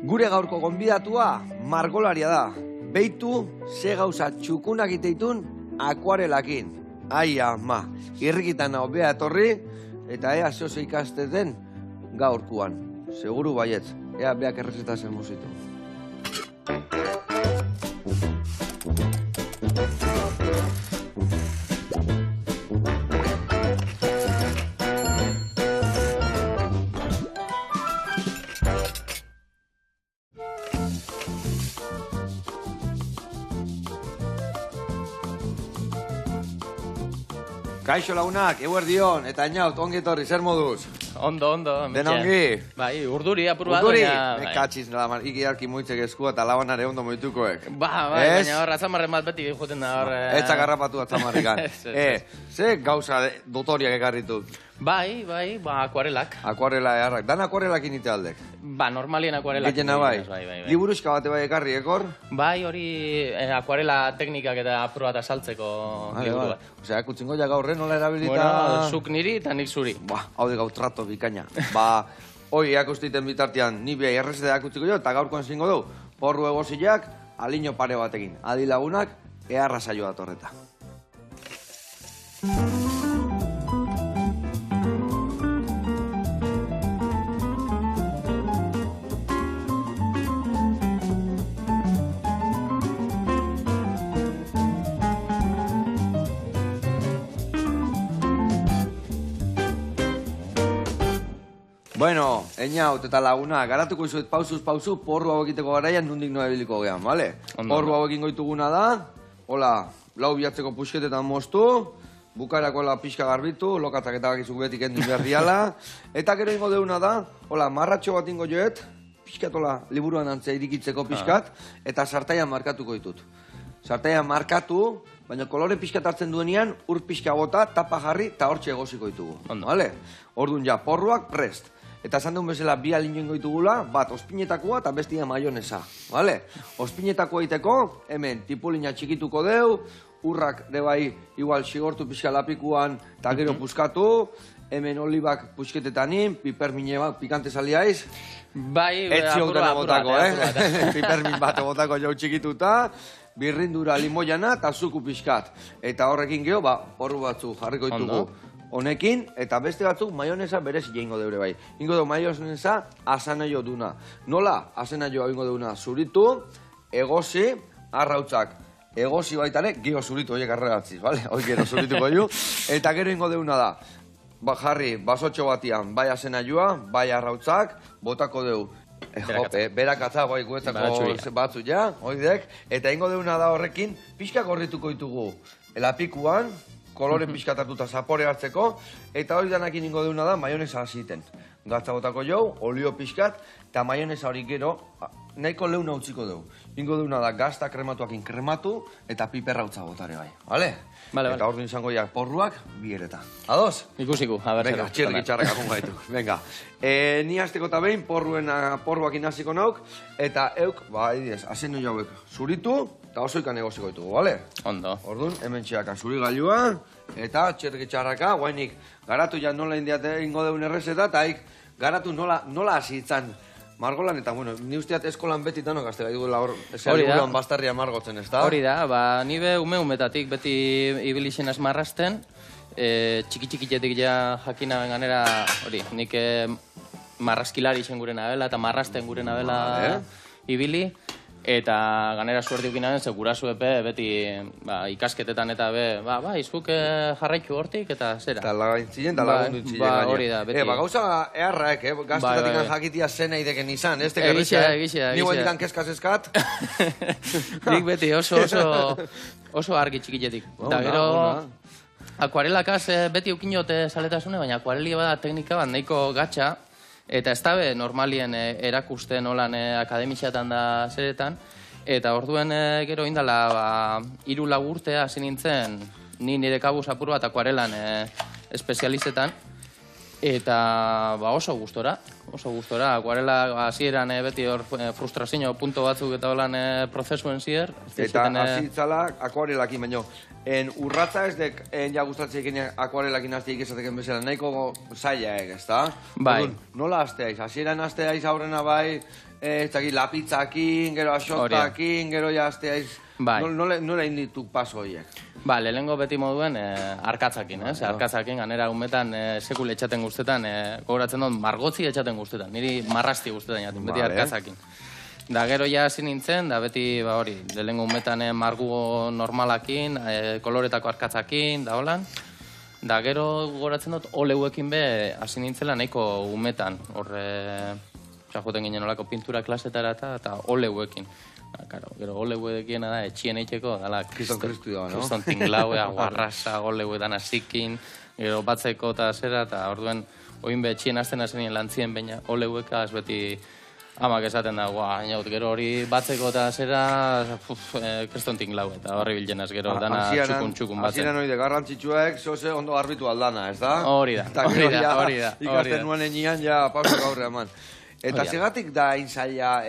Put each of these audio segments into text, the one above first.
Gure gaurko gonbidatua margolaria da. Beitu ze gauza txukunak iteitun akuarelakin. Aia, irrikitan hobea etorri, eta ea zeoso ikasteten gaurkuan. Seguru baietz, ea beak errezeta zen muzitu. Kaixo lagunak, eguerdion, eta inaut, ongi etorri, zer moduz? Ondo. Den ongi? Bai, urduri apur bat. Urduri? Katxiz, iki harki moitzek eskua eta labanare ondo moitukoek. Bai, baina hor, atzamarren bat beti joten da hor... Etzak harrapatu atzamarrikan. Ze gauza dotoriak ekarritut? Bai, akuarelak. Akuarela eharrak. Dan akuarelak inite aldek? Ba, normalien akuarelak. Getxena bai? Liburuzka bate bai ekarri ekor? Bai, hori akuarela teknikak eta apur bat asaltzeko liburua. Osea, kutzingo ja gaurre nola erabilita... Bueno, zuk niri eta nik zuri. Hau de gau trato bikaina. Hoi eakustiten bitartean ni behar errezeta eakutziko jo, eta gaurkoan zingo du, porru egosiak, aliño pare batekin. Adi lagunak, eharra saio datorreta. Bueno, einaut eta laguna, garatuko izuet pausuz pausu, porru hau egiteko garaian nundik noa ebiliko gehan, bale? Porru hau egin goituguna da, hola, lau bihatzeko pusketetan moztu, bukarako pixka garbitu, lokatzak eta bakizuk betik endin berriala, eta gero ingo deuna da, hola, marratxo bat ingo joet, pixkatola, liburuan antzea irikitzeko pixkat, eta sartaian markatuko ditut. Sartaian markatu, baina kolore pixkat hartzen duenean, ur pixka bota, tapa jarri, eta hortxe egosiko ditugu, bale? Orduan ja, porruak prest. Eta esan duen bezala bi aliño ingo ditugula, bat ospinetakoa eta bestia maionesa, bale? Ospinetakoa iteko, hemen tipulina txikituko deu, urrak debai igual xigortu pixka lapikuan eta gero puskatu, hemen olibak pusketetanin, pipermine bat pikante saliaiz. Bai, apur bat. Pipermin bat botako jau txikituta, birrindura limoiana eta zuku pixkat. Eta horrekin geho, porru batzu jarriko ditugu. Honekin, eta beste batzuk maionesa berez ingo deure bai. Ingo deu maionesa asanaio duna. Nola asanaioa ingo deuna zuritu, egosi, arrautzak. Egosi baitare, geho zuritu horiek arregatziz, bale? Hoi gero zurituko ju. Eta gero ingo deuna da, jarri, basotxo batian, bai asanaioa, bai arrautzak, botako deu. Berakatza, bai guetzako batzu ja, oidek. Eta ingo deuna da horrekin, pixka gorrituko ditugu. Elapikuan, kolore pixkat hartuta zapore hartzeko, eta hori danakin ingo deuna da maionesa hasiten. Gatza botako jau, olio pixkat, eta maionesa hori gero nahiko leuna utziko dugu. Ingo deuna da gazta krematuakin krematu, eta piperra utza botare bai. Bale? Eta hor izango jak porruak, biereta. Ados? Ikusiku, Venga, txirrik itxarrak akun gaitu. Venga, ni hasteko eta behin porruak inaziko nauk, eta euk, azenu jauek zuritu, eta oso ikan egoziko ditugu, bale? Ondo. Orduan, hemen txeaka zuri gailua, eta txirrik itxarraka, guainik garatu ja nola indiate ingo deun errezeta, eta garatu nola hasitzan margolan, eta bueno, ni usteat eskolan beti tanok gaztela, digula hor, liburuan bastarria margotzen, ez da? Hori da, nibe ume-umetatik beti ibilixen marrasten, txiki-txikitetik ja jakina benganera, hori, nik marraskilari zen gure nabela, eta marrasten gure nabela ibili, eta ganera suerti ukinaren, segurazu epe, beti ikasketetan eta izuk jarraitu hortik, eta zera. Eta laguntzien, eta lagundu txillen. Hori da, beti. Gauza eharrak, gaztetatik jakitia zena ideken izan, ez? Egizia. Ni guendikan keskaz-eskat. Nik beti oso argi txikitetik. Eta gero, akuarelakaz beti ukinote saletasune, baina akuarelia bada teknika bat nahiko gatxa, eta ez dabe normalien erakusten olan akademixatan da zeretan, eta orduen gero indala 3 urtea hasi nintzen, ni nire kabuz apur bat akuarelan espezializetan, eta oso gustora, akuarela hasieran beti hor frustrazio punto batzuk eta holan prozesuen zier. Eta hasitzala akuarelakin baino, urratza ez dek ja gustatzeik akuarelakin hasteik esateken bezala, nahiko zaila ez da? Bai. Nola hasteaiz? Hasieran hasteaiz aurrena bai, ez dakit, lapitzakin, gero asotakin, gero jaztea, nola indituk paso horiek? Ba, lehenengo beti moduen arkatzakin, ez? Arkatzakin, ganera umetan sekule etxaten guztetan, gogoratzen dut, margotzi etxaten guztetan, niri marrasti guztetan jaten, beti arkatzakin. Da, gero ja hasi nintzen, da beti, ba hori, lehenengo umetan margu normalakin, koloretako arkatzakin, da holan. Da, gero gogoratzen dut, oleuekin be hasi nintzela nahiko umetan, horre, joten ginen olako pintura klasetara eta oleuekin. Gero oleuekin da, etxien eiteko, dala, kriston tinglauea, guarrasa, oleuetan asikin, gero batzeko eta zera, eta orduen, oin be etxien azten azenien lantzien baina oleueka, ez beti amak esaten da, gero hori batzeko eta zera, kriston tinglau, eta horri bilgenaz, gero dana txukun batzen. Hasieran oide, garrantzitsuek, zoze ondo garbitu aldana, ez da? Hori da. Ikasten nuen enian, ja, pausak aurre eman. Eta segatik da inzaila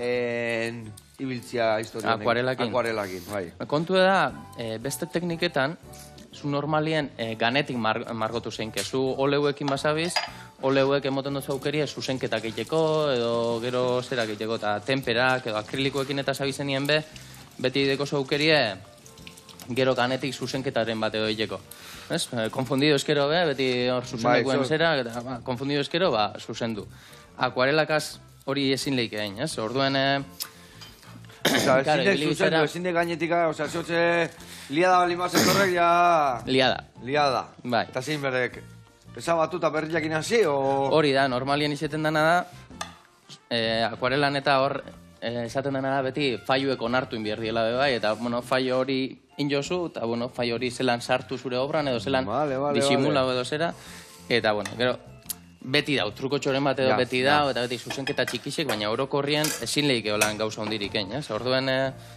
ibiltzia historia Akuarelakin. Akuarelakin, bai. Kontu da, beste tekniketan, zu normalien ganetik margotu zeinke. Zu oleuekin basabiz, oleuek emoten duzu aukeria zuzenketak egiteko, edo gero zerak egiteko, eta temperak, edo akrilikoekin eta sabizenien be, beti ideko zu aukeria, gero ganetik zuzenketaren bat edo egiteko. Konfundido eskero be, beti hor zuzenekuen zera, eta konfundido eskero, zuzendu. Akuarelakaz hori ezin lehik egin, ez? Orduen... Ezin de gainetika, oza, zehotze liada bali mazen horrek, ja... Liada. Bai. Eta zein berdek, ezabatu eta berriak inasi, o... Hori da, normalien izeten dena da, akuarelan eta hor, esaten dena da beti faioek onartu inbier diela bai, eta, bueno, faio hori injozu, eta, bueno, faio hori zelan sartu zure obran, edo zelan disimula edo zera, eta, bueno, gero... Beti dau, truko txoren bat edo beti dau, eta beti zuzenketa txikisek, baina orokorrien ezin lehik eolan gauza hondirik egin, ez? Orduen,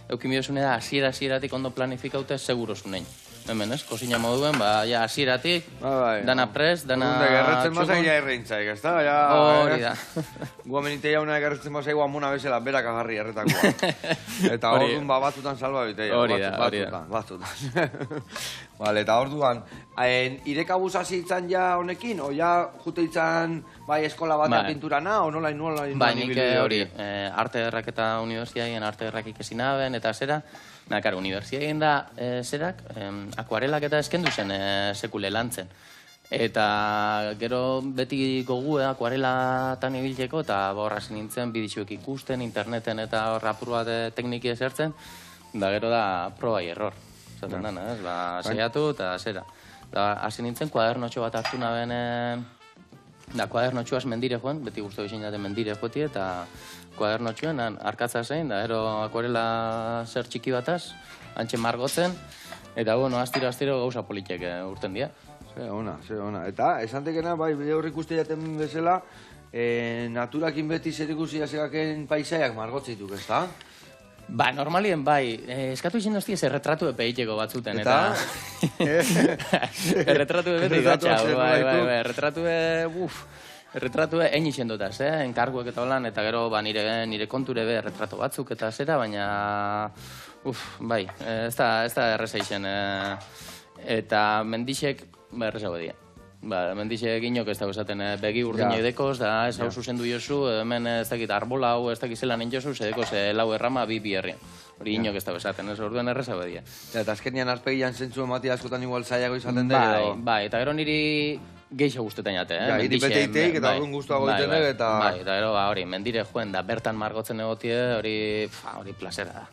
eukimiozune da, asieratik ondo planifikaute seguro zunein. Hemen, ez? Kozina moduen, ja, asieratik, dana prest, dana txukun. Gerretzen mazai ja erreintzaik, ez da? Hori da. Guamenite jauna gerretzen mazai guamuna bezala berak agarri erretakoa. Eta orduan batzutan salba bite, batzutan. Vale, eta orduan, irekabuz hasi itzan ja honekin, o ja jute itzan eskola batean pinturana, o nola nik hori, arte errak eta unibertsiaien arte errak ikesin aben, eta zera, unibertsiaien da zerak, akuarelak eta eskendu zen sekule lantzen. Eta gero beti gogue akuarelatan ibiltzeko, eta borra nintzen biditxuek ikusten, interneten eta horra apur bat tekniki esertzen, da gero da proba error. Zaten dana, ez? Saiatu eta zera. Hasi nintzen kuadernotxo bat hartu naben, kuadernotxoaz mendire joan, beti guztu bizin jaten mendire joeti, eta kuadernotxoen arkatza zein, da gero akuarela zer txiki bataz, antxe margotzen, eta bueno, astiro gauza politiek urten dira. Ze ona. Eta, esantekena, bide horrik uste jaten bezala, naturakin beti zer ikusi jasegaken paisaiak margotzituk, ez da? Ba, normalien bai, eskatu izin dozti ez erretratu epeiteko batzuten, eta... Erretratu beti gatxa, erretratu egin izin dutaz, enkarguek eta holan, eta gero nire konture be erretratu batzuk eta zera, baina... Bai, ez da erreza izan, eta mendixek, erreza badia. Mendixek inok ez dago esaten begi urdina edekoz, da ez hau zuzendu jozu, hemen ez dakit arbola hau ez dakit zelan jozu, edekoz lau errama bi herrian. Hori inok ez dago esaten, ez orduen erreza badia. Eta azkenian arpegian zentzu ematia askotan igual zailago izaten dut. Bai, eta gero niri geixo guztetan jate. Iri beteiteik eta hori guztuago egiten dut, eta... Bai, eta gero hori, mendire joen da bertan margotzen egotie, hori plazera da.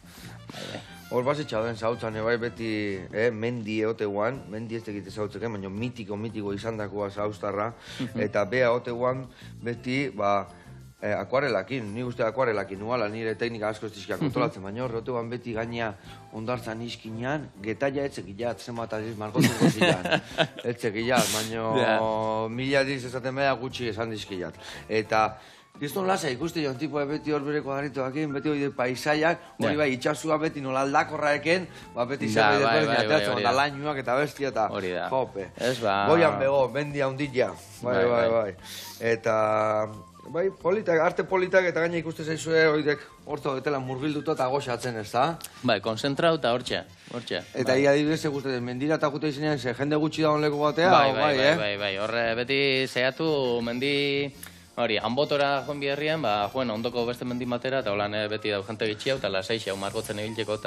Hor bazitxa den zautzan, beti mendi eoteuan, mendi ez tegite zautzeken, baina mitiko izan dakoa zauztarra, eta bea eoteuan beti, akuarelakin, ni uste akuarelakin, nuala nire teknika asko ez dizkia kontrolatzen, baina hor eoteuan beti gaina ondartzan izkinan, getaia etzekilat, zenbat aziz margotuko zilan, etzekilat, baina mila diz esaten beha gutxi esan dizkilat. Eta Gizton lasa ikuste joan tipoa beti hor bereko garritoakin, beti hori paisaiak, hori bai itxasua beti nola aldakorraeken, beti zerbait desberdin ateatzen, eta lainuak eta bestia eta jope. Goian bego, bendia hundilla, bai. Eta, arte politak eta gaina ikuste zaizue horiek horto betela murgilduta eta goxatzen, ez da? Bai, konzentrau eta hortxe. Eta ia adibidez eguztetan, mendira eta gute izanean, jende gutxi dagoen leku batea? Bai, horre beti zeiatu mendi... Hori, hanbotora joan biherrien, joen ondoko beste mendin batera, eta holan beti dau jente gitxiau, eta lasaixa, margotzen ebiltzeko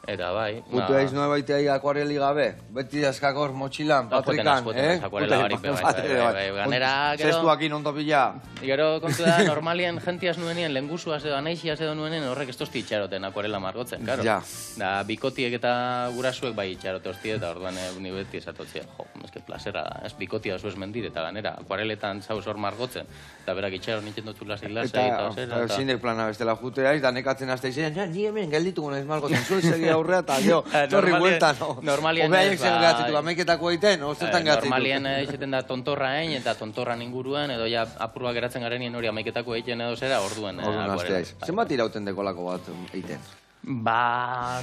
eta bai. Gutu eiz noe baitea akuareli gabe, beti eskakor motxilan, patrikan, akuarela barik bai. Ganera, gero... Zestuakin ondo pila. Gero kontu da, normalien jentiaz nuenien, lengusuaz edo anaixiaz edo nuenien, horrek ez tosti itxaroten akuarela margotzen, karo. Ja. Da, bikotiek eta gurasuek bai itxarote hostie, eta orduan ni beti esatotzia, eske plazera da, ez bikotia zu ez mendir, eta ganera, akuareletan zauz hor margotzen, eta berak itxaro nintzen dutzu lasai eta osera. Eta zindek plana bestela jutea iz, da nekatzen azte izan, ni hemen geldituko naiz margotzen, zuen segi aurrea, eta gero, torri buelta, no? Normalien Obea egin zen gatitu, amaiketako egiten, ozetan gatitu. Normalien egiten da tontorra egin, eta tontorran inguruen, edo ja apurua geratzen garenien hori amaiketako egiten edo zera, orduen. Orduan zenbat irauten dekolako bat egiten?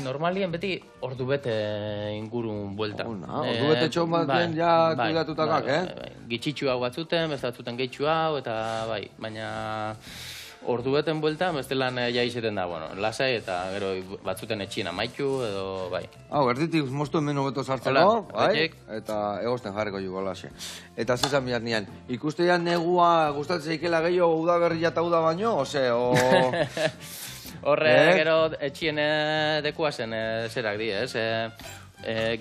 Normalien beti ordu bete ingurun buelta. Ordu bete txon batzen ja kuidatutakak, Gitxitxu hau batzuten, beste batzuten gehitxu hau, eta bai, baina... Ordu beten buelta, bestelan ja izeten da, lasai eta gero batzuten etxien amaitu edo, bai. Erditik moztu hemen hobeto sartzeko, bai? Eta egosten jarriko jugo lase. Eta zezan bihar nian, ikustean negua gustatzen zeikela gehiago udaberria eta uda baino, ose, o... Horre, gero etxien dekua zen zerak di, ez?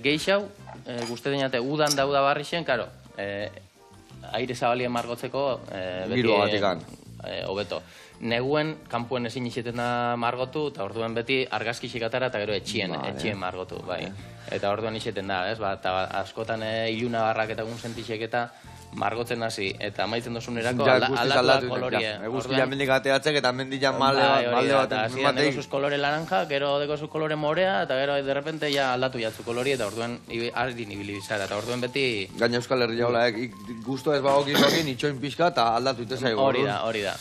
Geixau, gustatzen jate udan da udabarri zen, karo, aire zabalien margotzeko... Giru batikan. Hobeto. Neguen, kanpuen ezin izeten da margotu, eta orduen beti argazki xikatara eta gero etxien margotu, bai. Eta orduan izeten da, ez? Eta askotan iluna barrak eta gun sentixek eta margotzen hasi, eta amaitzen dozunerako aldatu kolorie. Guzti mendik ateatzek eta mendian malde baten. Eta dekosuz kolore laranja, gero dekosuz kolore morea, eta gero derrepente ja aldatu jatzu kolorie, eta orduen ardin ibili bizara, eta orduen beti... Gaina Euskal Herria hola, guztu ez bagokin itxoin pixka eta aldatu itezaigu. Hori da.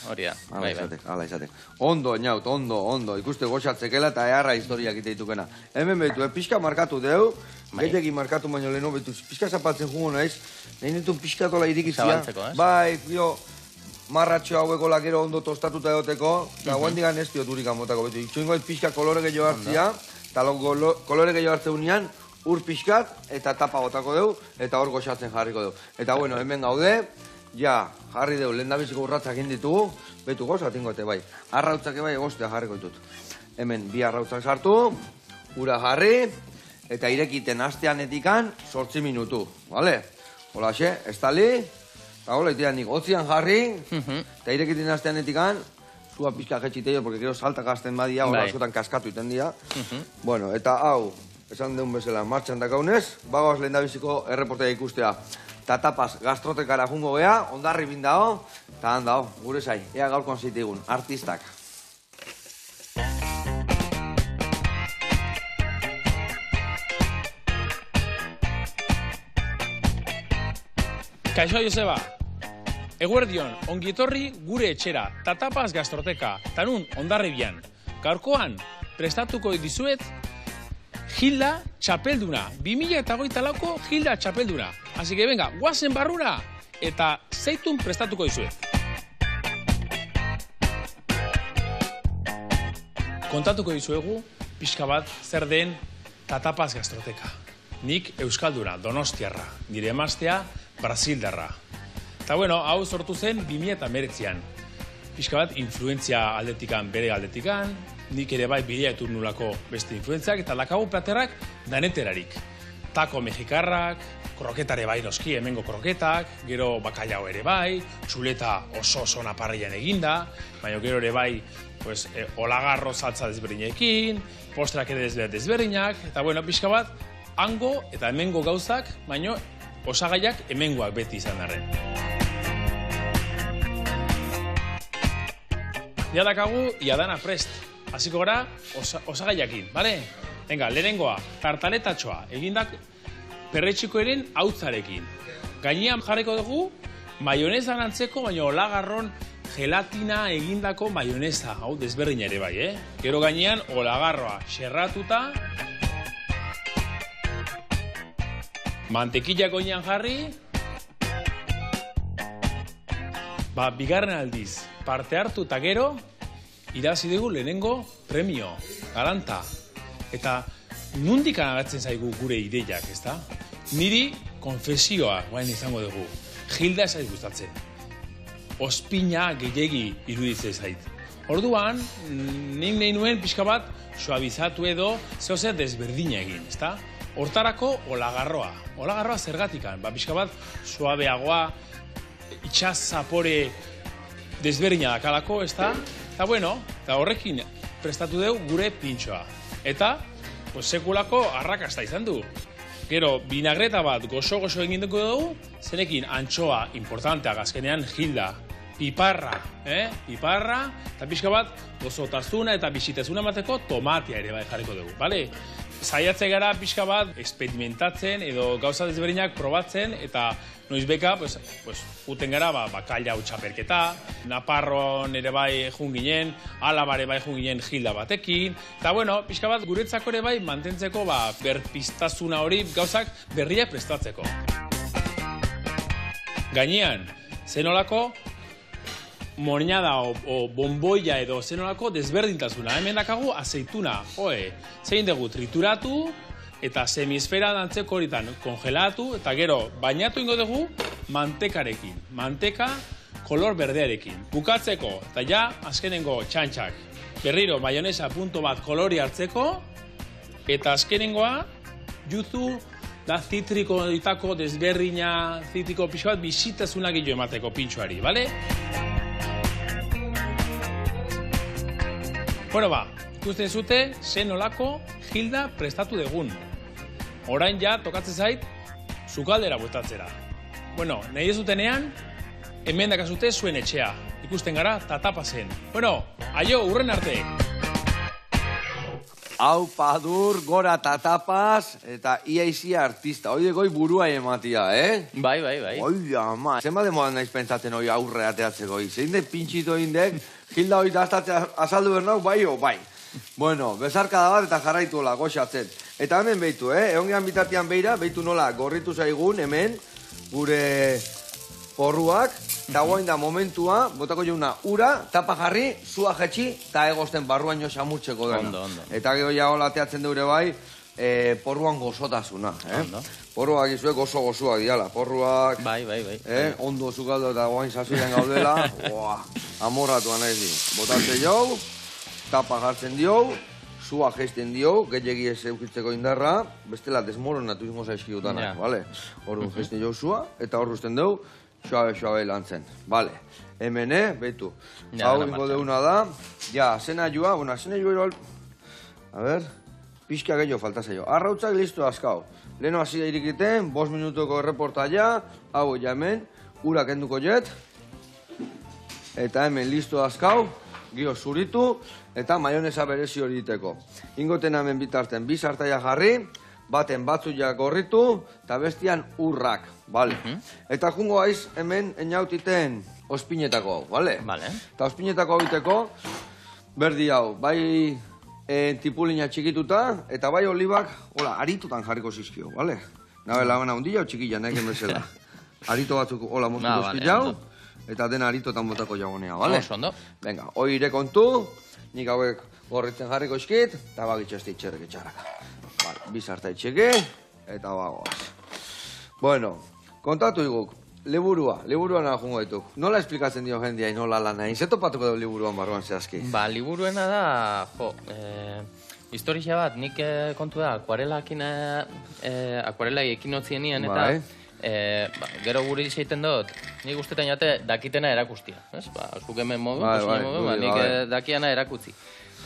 Hala izatek. Ondo, inaut, ondo. Ikuste goxatzekela eta eharra historiak iteitukena. Hemen behitu, pixka markatu deu, gehiagin markatu baino lehenu behitu, pixka zapatzen jugu naiz, nahi ditun pixka tola irikizia. Zabaltzeko, ez? Bai, marratxo haueko lakero ondo tostatuta egoteko, eta guendigan ez diot urik amotako behitu. Itxoingo ez pixka kolore gehiago hartzia, eta kolore gehiago hartze unian, ur pixkat eta tapa gotako deu, eta hor goxatzen jarriko deu. Eta bueno, hemen gaude, ja, jarri deu, lehendabiziko urratzak inditugu, behitu goza tingote, bai. Arrautzak bai egostea jarriko ditut. Hemen bi arrautzak sartu, ura jarri, eta irekiten astean etikan 8 minutu, bale? Hola, estali, eta hola, itian nik otzian jarri, eta irekiten astean etikan, zua pizka jetxiteio, porque gero saltak azten badia, hola, askotan kaskatu iten dia. Bueno, eta hau, esan deun bezala, martxan dakaunez, bagoaz lehendabiziko erreportea ikustea. Ta tapaz gastrotekara jungo gea, ondarri bindao, eta handao, gure zai, ea gaurkoan zeitigun, artistak. Kaixo, Joseba. Eguerdion, ongietorri gure etxera, tatapaz gastroteka, tanun ondarribian. Gaurkoan, prestatuko dizuet, Gilda Txapelduna. 2008ko Gilda Txapelduna. Así que venga, guazen barrura eta zeitun prestatuko dizuet. Kontatuko dizuegu, pixka bat, zer den tatapaz gastroteka. Nik Euskalduna, Donostiarra, nire emaztea Brasildarra. Eta bueno, hau sortu zen 2019an. Pixka bat, influentzia aldetikan, bere aldetikan, nik ere bai bidea eturnulako beste influentziak, eta lakagu platerrak daneterarik. Tako mexikarrak, kroketare bai noski, hemengo kroketak, gero bakaiao ere bai, txuleta oso naparrian eginda, baina gero ere bai, pues, olagarro saltza desberdinekin, postrak ere desberdinak, eta bueno, pixka bat, hango eta hemengo gauzak, baina osagaiak hemengoak beti izan darren. Ja dakagu, iadana prest. Hasiko gara, osagaiakin, bale? Venga, lehenengoa, tartaletatxoa, egindak perretxikoaren hautzarekin. Gainean jarriko dugu, maionezan antzeko, baina olagarron gelatina egindako maioneza, hau desberdina ere bai, Gero gainean, olagarroa xerratuta, mantekila goinean jarri, bigarren aldiz, parte hartu eta gero, irabazi dugu lehenengo premio, galanta. Eta nundik agatzen zaigu gure ideiak, ezta? Niri konfesioa guain izango dugu. Gilda ez gustatzen. ospina gehiegi iruditzen zait. Orduan, nik nahi nuen pixka bat suabizatu edo zehose desberdina egin, ezta? Hortarako olagarroa. Olagarroa zergatikan, pixka bat suabeagoa, itxas zapore desberdina dakalako, ezta? Eta bueno, eta horrekin prestatu dugu gure pintxoa. Eta, sekulako arrakasta izan du. Gero, binagreta bat gozo-gozo egin dugu, zenekin antxoa importantea gazkenean Hilda, piparra, piparra, eta pixka bat gozotasuna eta bisitezuna emateko tomatea ere bai jarriko dugu, bale? Zaiatze gara pixka bat experimentatzen edo gauza desberdinak probatzen eta noizbeka, uten gara bakaila txapelketa, Naparron ere bai jun ginen, Álava ere bai jun ginen Hilda batekin, eta bueno, pixka bat guretzako ere bai mantentzeko berpiztasuna hori gauzak berriak prestatzeko. Gainean, zenolako moñada o bomboia edo zenolako desberdintasuna. Hemen dakagu azeituna, zein dugu trituratu eta semisfera dantzeko horitan kongelatu eta gero bainatu ingo dugu mantekarekin. Manteka kolor berdearekin. Bukatzeko eta ja azkenengo txantxak. Berriro maionesa punto bat kolori hartzeko eta azkenengoa juzu da zitriko ditako desberdina, zitriko pixo bat bisitazuna gillo emateko pintxoari, bale? Bueno ikusten zute, zen nolako Hilda prestatu degun. Orain ja, tokatzen zait, sukaldera bueltatzera. Bueno, nahi ez dutenean, hemen dakazute zuen etxea. Ikusten gara, tatapazen. Bueno, aio, urren arte! Hau padur, gora tatapas, eta iaizia artista. Hoi goi burua ematia, Bai. Oi, ama. Zenba demoan naiz pentsatzen hoi aurre ateatzeko. Zein de pintxito indek, Hilda hori daztatzea azaldu bernau, bai. Bueno, bezarkada bat eta jarraitu hola, goxatzen. Eta hemen behitu, egongean bitartian beira, behitu nola gorritu zaigun, hemen, gure porruak, eta guain da momentua, botako jauna ura, tapa jarri, zua jetxi, eta egozten barruan jo xamurtzeko dena. Ondo. Eta gero ja hola ateatzen deure bai, porruan gozotasuna, Porruak izue gozo-gozoak diala, porruak... Bai. Ondo zukaldo eta guain sazuren gaudela, amorratuan ez di. Botatzen jau, tapa jartzen dio, zua gesten dio, gehiagi ez eukitzeko indarra, bestela desmoronatu izango zaizkidutanak, bale? Horren gesten jau zua, eta horre usten dugu, suabe lantzen, bale? Hemen, behitu. Hau ingo deuna da, ja, zena joa, zena joa, a ber, pixka gehiago falta zaio. Arrautzak listo azkau. Leheno hasi da irikiten, 5 minutuko erreportaia, hau ja hemen, urak enduko jet, eta hemen listo azkau, gio zuritu, eta maionesa berezi hori diteko. Ingoten hemen bitarten, 2 sartaia jarri, baten batzuia gorritu, eta bestian urrak, bale? Eta jungo haiz hemen eniautiten ospinetako hau, bale? Eta ospinetako hau diteko, berdi hau, bai tipulina txikituta, eta bai olibak, hola, aritutan jarriko zizkio, bale? Nabe lagana hundila o txikila, neken bezala. Arito batzuk, hola, mozuko zizkilau, eta dena aritotan botako jagonea, bale? Ondo. Venga, hoi ire kontu, nik hauek gorritzen jarriko izkit, eta bagitxezte itxerrek etxaraka. Bale, bizarta itxeke, eta bagoaz. Bueno, kontatu iguk, liburuan jungo dituk. Nola esplikatzen dio jendia nola lana? Inzeto patuko dugu liburuan barruan zehazki? Liburuena da, historia bat, nik kontu da, akuarela ekin otzienien, eta gero guri izaiten dut, nik ustetan jate dakitena erakustia. Zuk hemen modu, nik dakiana erakutzi.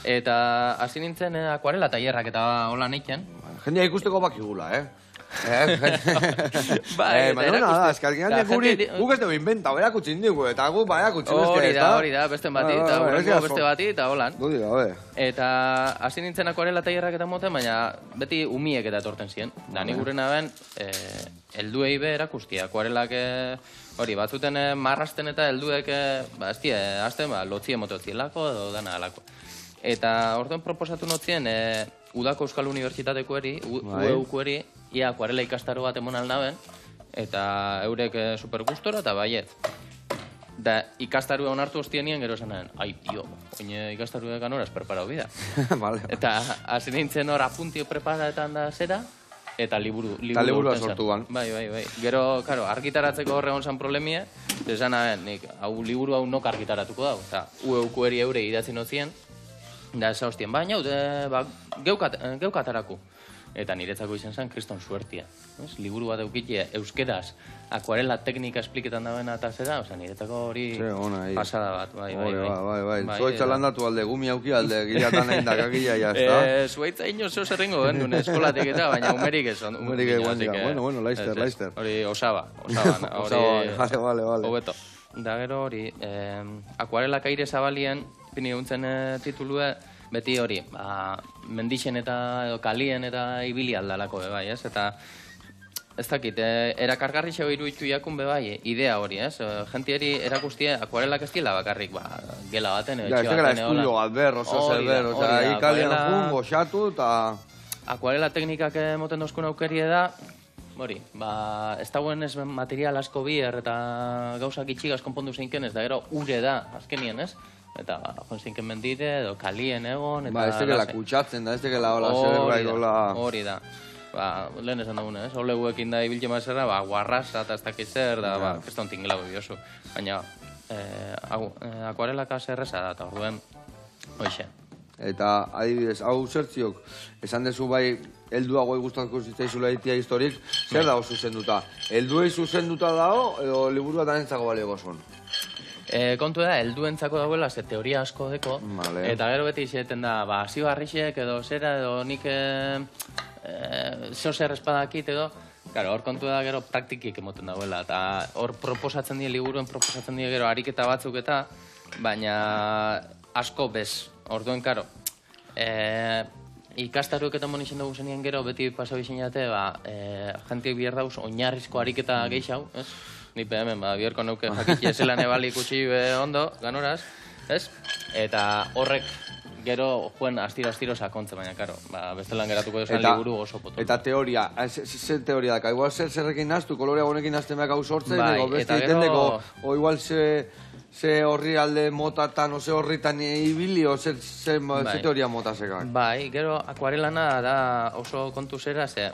Eta hasi nintzen akuarela tailerrak eta hola neiken. Jendia ikusteko bakigula, Baina da, eskalkinan guri, guk ez dugu inventau, erakutsi indigu, eta guk erakutsi beste, hori da, beste bati, eta horrengo beste bati, eta holan. Dudi gabe. Eta hasi nintzen akuarela tailerrak eta moten, baina beti umiek eta etorten ziren. Da, nik gurena ben, helduei be erakustia, akuarelak hori, batzuten marrasten eta helduek, ez die, azten, lotzien mototzielako edo dana alako. Eta orduan proposatu notzien, Udako Euskal Unibertsitatekoeri, UEUkoeri, ia akuarela ikastaro bat emon aldaben, eta eurek super gustora eta baiet. Da ikastarua onartu hostienien gero esanen, ai, tio, oine ikastaruekan horaz preparau bida. Eta hasi nintzen hor apuntio preparaetan da zera, eta liburu liburua urten zen. sortu ban. Bai. Gero, karo, argitaratzeko horregon zan problemie, esan nik, liburu hau nok argitaratuko da, eta ueukueri eure idatzi nozien, da esa hostien, baina, geukataraku. Eta niretzako izan zen, kriston suertia. Liburu bat eukite, euskeraz, akuarela teknika espliketan dagoena eta zera, niretzako hori pasada bat. Bai. Zuaitza landatu alde, gumi auki alde, gilatan egin dakakila, jazta. Zuaitza ino zeo zerrengo gendun eskolatik eta, baina umerik ez. Umerik eguan dira, bueno, laizter. Hori osaba. Vale. Hobeto. Da gero hori, akuarela kaire zabalien, pini eguntzen titulue, beti hori, mendixen eta kalien eta ibili aldalako bebai, ez? Eta ez dakit, erakargarri xeo iruditu jakun bebai, idea hori, ez? Gentieri erakustie akuarelak ez dila bakarrik, gela baten, etxe baten, ez dela estudio bat ber, oso zer ber, ikalian jun, goxatu, eta... Akuarela teknikak moten dozkun aukerie da, hori, ez dagoen ez material asko bier eta gauzak itxigaz konpondu zeinken ez, da gero ure da, azkenien, ez? Eta, jonzinken mendide, edo kalien egon, eta... Ez tekela kutsatzen da, ez tekela hola zerbait, hola... Hori da. Lehen esan dugune, ez? Oleuekin da ibiltzen mazera, guarrasa eta ez dakiz zer, da, keston tinglau biozu. Baina, akuarelaka zerreza da, eta orduen, hoxe. Eta, adibidez, hau zertziok, esan dezu bai, helduago gustatuko zitzaizula ditia historik, zer dago zuzenduta? Helduei zuzenduta dago, edo liburua danentzako balego zon? Kontu da, helduentzako dagoela, ze teoria asko deko, eta gero beti izeten da, zibarrixek edo zera, edo nik zeo zer espadakit edo, hor kontu da gero praktikik emoten dagoela, eta hor proposatzen die, liburuen proposatzen die gero ariketa batzuk eta, baina asko bez, orduen, karo, ikastaruek eta monixen dugu zenien gero, beti pasau izin jate, jentiek biher dauz, oinarrizko ariketa geixau, ez? Nipe hemen, biherko neuke jakitxe zelan ebali ikutsi ondo, ganoraz, ez? Eta horrek gero joen astiro sakontzen, baina, karo, bestelan geratuko duzan liburu oso potu. Eta teoria, ze teoria daka, igual zerrekin naztu, kolorea honekin nazten behar hau sortzen, beste itendeko, o igual ze horri alde motatan, o ze horritan ibili, o ze teoria motasekak. Bai, gero akuarelana da oso kontu zera, ze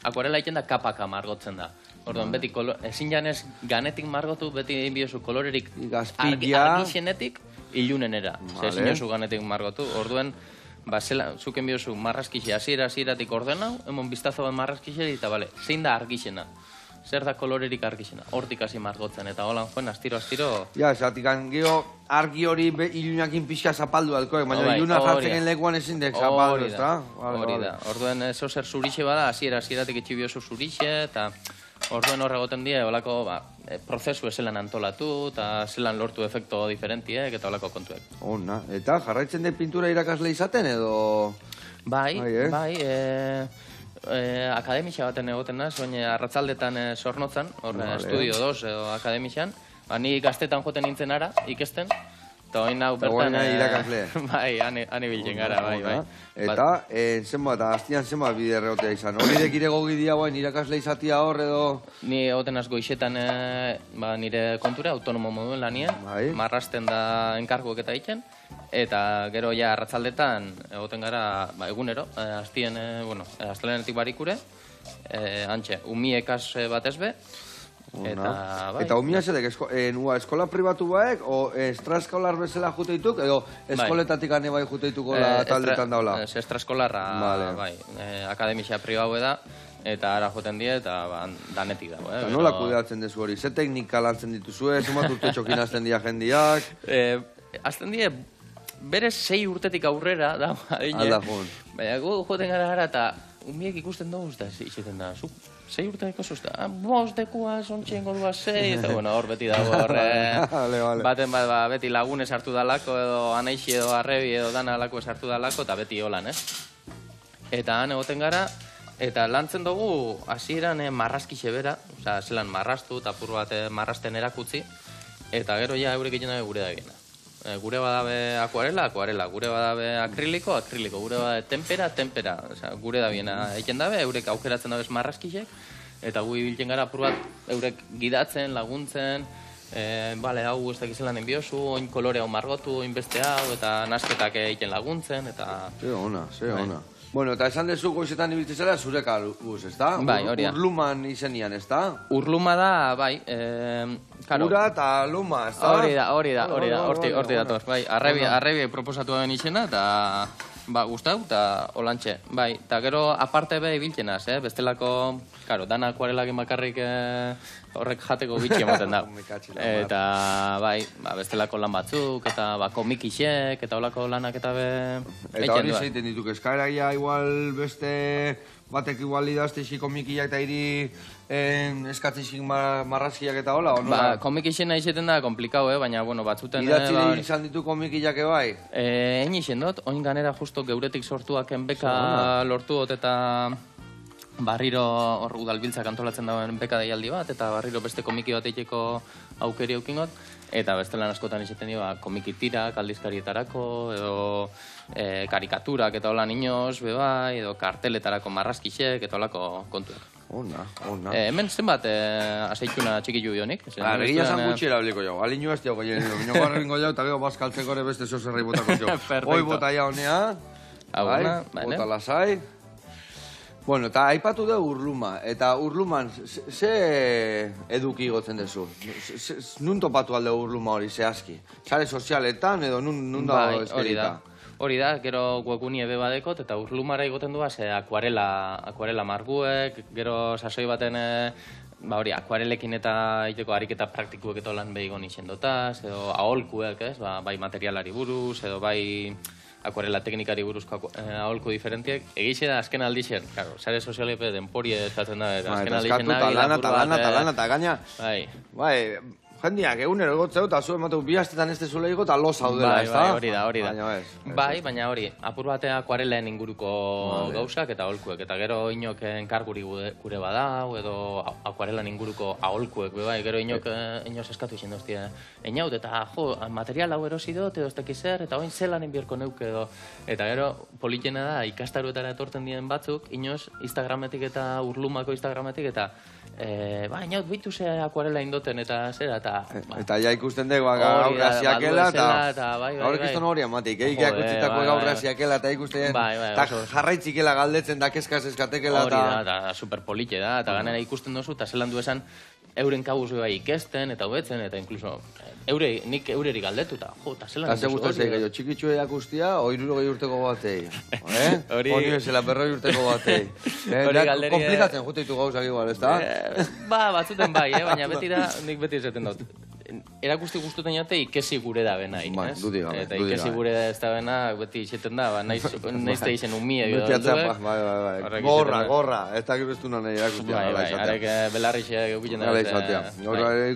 akuarela iten da kapaka margotzen da. Orduan, beti, ezin janez ganetik margotu, beti biozu kolorerik argixenetik ilunenera. Ezin jozu ganetik margotu. Orduan, zuken biozu marrazkixe hasieratik ordenau, emon biztazo bat marrazkixeri, eta bale, zein da argixena? Zer da kolorerik argixena? Hortik hasi margotzen, eta holan joen, astiro. Ja, esatik, gero argi hori ilunakin pixka zapaldu alkoek, baina iluna jartzen lekuan ezin dek zapaldu, ez da? Hori da. Orduan, eso zer zurixe bada, hasieratik etxi biozu zurixe, eta... Orduen horregoten die, holako prozesu zelan antolatu, eta zelan lortu efekto diferentiek, eta holako kontuek. Ona, eta jarraitzen de pintura irakasle izaten, edo... Bai, akademisa baten egoten naz, baina arratzaldetan zornotzan, estudio 2 edo akademixan, ni gaztetan joten nintzen ara, ikesten, eta hori nau bertan... irakasle. Bai, han ibiltzen gara, bai. Eta, hastian zenbat bide erreotea izan? Horirek ire gogidia guain irakasle izatia hor edo... Ni egoten asko isetan nire kontura, autonomo moduen lanien, marrasten da enkarguek eta egiten, eta gero ja arratzaldetan egoten gara egunero, astelenetik barikure, hantxe, umiekas batez be, Eta umia zedek, eskola pribatu baek, o estraeskolar bezala juteituk, edo eskoletatik ane bai juteituko taldetan daula? Estraeskolarra, bai, akademisia pribau da, eta ara joten die, eta danetik dago. Nola kudeatzen dezu hori? Ze teknika lantzen dituzue, zumat urte txokin azten dia jendiak? Azten die, berez 6 urtetik aurrera, da, aldajun. Baina gu joten gara eta umiek ikusten dugu, eta izeten da, 6 urteiko zuzta, dekua, zontxien godua 6, eta hor beti dago horre, baten beti lagunez hartu dalako, edo anaixi edo arrebi edo dana alako hartu dalako, eta beti holan, ez? Eta han egoten gara, eta lantzen dugu, hasieran marrazkixe bera, zelan marraztu, eta apur bat marrazten erakutzi, eta gero ja eurek egin dabe gure da egina. Gure badabe akuarela, gure badabe akriliko, gure badabe tempera, gure da biena egin dabe, eurek aukeratzen dabez marrazkixek, eta gu ibiltzen gara apur bat eurek gidatzen, laguntzen, hau ez dakizelan enbiozu, oin kolore hau margotu, oin beste hau, eta nasketak egiten laguntzen, eta... Ze ona. Bueno, eta esan dezu goizetan ibiltzen zela zure kabuz, ezta? Bai, hori da. Urluman izenian, ezta? Urluma da, bai, karo. Ura eta luma, ezta? Hori da, horti dator, bai. Arrebi proposatu den izena, eta gustau, eta holantxe. Bai, eta gero aparte be ibiltzenaz, bestelako, karo, dana akuarelakin bakarrik horrek jateko bitxi ematen da. Eta, bai, bestelako lan batzuk, eta komikixek, eta holako lanak eta be... Eta hori zeiten dituk, eskaeragia igual beste batek igual idazteixi komikiak eta hiri eskatzeixik marrazkiak eta hola, o nola? Komikixen nahi zeten da komplikau, baina, bueno, batzuten... Idatzi izan ditu komikiak ebai? Egin izen dut, oin ganera justo geuretik sortuak enbeka lortu dut eta... Barriro hor udalbiltzak antolatzen dagoen beka deialdi bat, eta barriro beste komiki bat eiteko aukeri aukingot, eta bestelan askotan izaten dira komiki tirak, aldizkarietarako, edo karikaturak eta hola niños, bebai, edo karteletarako marrazkixek, eta holako kontuak. Ona. Hemen zenbat azeituna txikillu bionik? Egia zan gutxi erabiliko jau, alinu ez diago jenero, minoko arrengo jau, eta gero bazkaltzeko ere beste zozerrei botako jau. Hoi bota ja honea, bota lasai. Bueno, eta aipatu dugu Urluma, eta Urluman, ze eduki gotzen dezu? Nun topatu alde Urluma hori zehazki? Sare sozialetan edo nun da eskerita? Hori da, gero webgunie be badekot, eta Urlumara igoten du akuarela marguek, gero sasoi baten akuarelekin eta iteko ariketa praktikuek eta lan behigon izen dotaz, edo aholkuek, bai materialari buruz, edo bai... akuarela teknikari buruzko aholku diferentiek, egixe da azken aldixen, claro, sare sozialepe denporie ezatzen da, eta azken aldixen nahi lana, eta gaina, bai, jendiak egunero egotzeu, eta zu ematu bi astetan ez dezule ego, eta lo zaudela, ez da? Hori da. Bai, baina hori, apur batea akuarelen inguruko gauzak eta aholkuek, eta gero inok enkarguri gure badau, edo akuarelan inguruko aholkuek, bai, gero inok eskatu izin doztia, einaut, eta material hau erosi dut, edo ez dakizer, eta oin zelan inbierko neuke, edo, eta gero politena da, ikastaruetara etorten diren batzuk, inoz, Instagrametik eta Urlumako Instagrametik, eta inaut, bitu ze akuarela indoten, eta zera, eta ja ikusten dugu gaur asiakela, eta gaur ikizton hori amatik, egiak utzitako gaur asiakela, eta ikusten, eta jarraitzikela galdetzen da keskaz eskatekela, eta superpolite da, eta ganera ikusten dozu, eta zelan du esan, euren kabuz bai ikesten, eta hobetzen, eta inkluso, nik eureri galdetu, eta zelan... Eta ze guztatzei gehiago, txikitxue jakustia, oiruro gehi urteko batei, hori bezala berroi urteko batei. Komplikatzen juteitu gauzak igual, ez da? Batzuten bai, baina beti da, nik beti esaten dut. Erakusti guztuten jate ikesi gure da bena, ez? Eta ikesi gure ez da bena, beti izeten da, nahiz da izen umie. Beti atzapa, bai. Gorra, ez da gero ez du nahi erakustia. Bai, arek belarrixe eukiten da.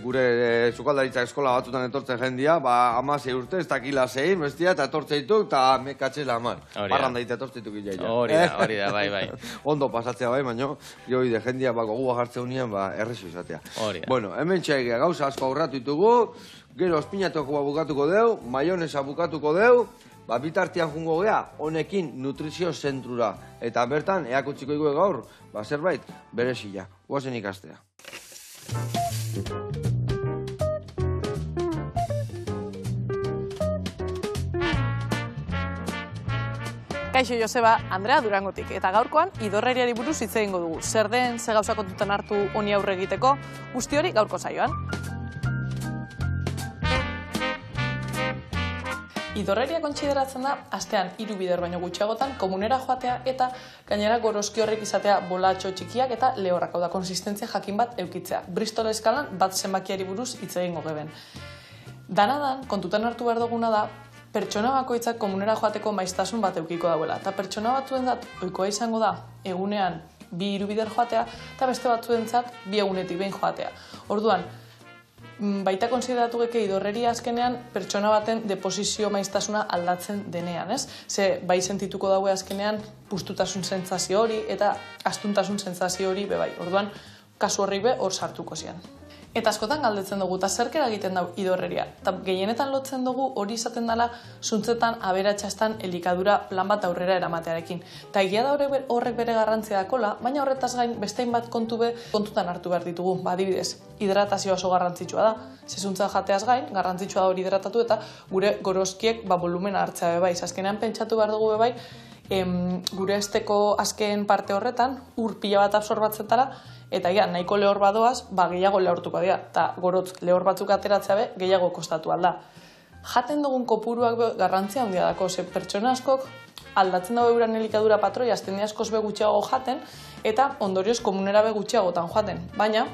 Gure sukaldaritza eskola batutan etortzen jendia, 16 urte, ez dakila 6, bestia, eta etortzen dituk, eta mekatzela aman. Parran daite etortzen dituk illa. Hori da, bai. Ondo pasatzea bai, baino, joi de jendia gogua jartzen unien, errezu izatea. Bueno, hemen txegia gauza asko aurratu ditugu, gero ospinatuko bukatuko deu, maionesa bukatuko deu, bitartian jungo gea, honekin nutrizio zentrura. Eta bertan, eakutziko igue gaur, zerbait, berezila. Guazen ikastea. Kaixo Joseba, Andrea Durangotik, eta gaurkoan idorreriari buruz hitz egingo dugu. Zer den, ze gauza kontutan hartu honi aurre egiteko, guzti hori gaurko saioan. Idorreria kontsideratzen da, astean 3 bider baino gutxiagotan komunera joatea eta gainera goroski horrek izatea bolatxo txikiak eta lehorrak, da konsistentzia jakin bat eukitzea. Bristol eskalan bat zenbakiari buruz hitz egingo geben. Danadan, kontutan hartu behar duguna da, pertsona bakoitzak komunera joateko maiztasun bat eukiko dauela. Eta pertsona batzuentzat ohikoa izango da egunean 2-3 bider joatea eta beste batzuentzat 2 egunetik behin joatea. Orduan, baita konsideratu geke idorreria azkenean pertsona baten deposizio maiztasuna aldatzen denean, ez? Ze bai sentituko daue azkenean puztutasun sentsazio hori eta astuntasun sentsazio hori bebai. Orduan, kasu horri be hor sartuko zian. Eta askotan galdetzen dugu, eta zerkera egiten dau idorreria. Eta gehienetan lotzen dugu hori izaten dela zuntzetan aberatxastan elikadura plan bat aurrera eramatearekin. Eta egia da horrek bere garrantzia dakola, baina horretaz gain bestein bat kontutan hartu behar ditugu. Adibidez, hidratazioa oso garrantzitsua da. Zezuntza jateaz gain, garrantzitsua da hori hidratatu eta gure gorozkiek volumena hartzea bebai. Azkenean pentsatu behar dugu bebai, gure esteko azken parte horretan, ur pila bat absorbatzetara, eta nahiko lehor badoaz, gehiago lehortuko dira. Eta gorotz lehor batzuk ateratzea be, gehiago kostatu alda. Jaten dugun kopuruak garrantzia handia dako, ze pertsona askok aldatzen dago euran elikadura patroi, azten askoz be gutxiago jaten, eta ondorioz komunera be gutxiagotan joaten. Baina,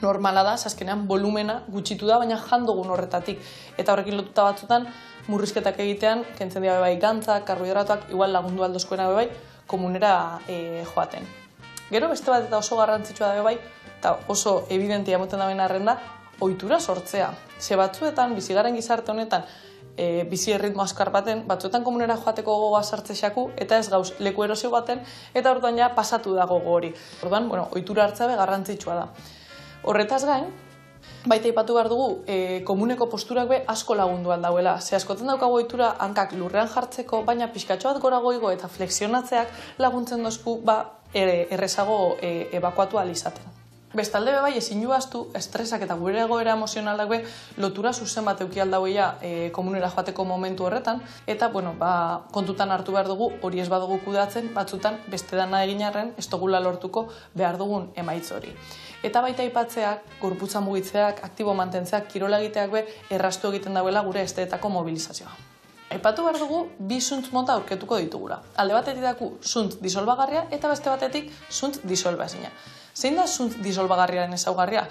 normala da, azkenean volumena gutxitu da, baina jandogun horretatik. Eta horrekin lotuta batzutan, murrizketak egitean, kentzen dira bebai gantzak, karbohidratoak, igual lagundu aldozkoena bebai, komunera joaten. Gero beste bat eta oso garrantzitsua da bebai, eta oso evidentia moten da arren da, ohitura sortzea. Ze batzuetan, bizigaren gizarte honetan, bizi erritmo askar baten, batzuetan komunera joateko gogoa sartze xaku, eta ez gauz leku erosio baten, eta orduan ja pasatu da gogo hori. Orduan, ohitura hartzea be garrantzitsua da. Horretaz gain, baita ipatu behar dugu, komuneko posturak be asko lagundu aldauela. Ze askotan daukago ohitura hankak lurrean jartzeko, baina pixkatxo bat gora goigo eta flexionatzeak laguntzen dozku errezago ebakuatu alizaten. Bestalde bebai ezin juaztu estresak eta gure egoera emozionalak be lotura zuzen bat euki aldauela komunera joateko momentu horretan, eta kontutan hartu behar dugu hori ez badugu kudeatzen, batzutan beste dana egin arren ez dugula lortuko behar dugun emaitz hori. Eta baita aipatzeak, gorputza mugitzeak, aktibo mantentzeak, kirola egiteak be erraztu egiten dauela gure esteetako mobilizazioa. Aipatu behar dugu, bi zuntz mota aurketuko ditugula. Alde batetik daku zuntz disolbagarria eta beste batetik zuntz disolbazina. Zein da zuntz disolbagarriaren ezaugarria?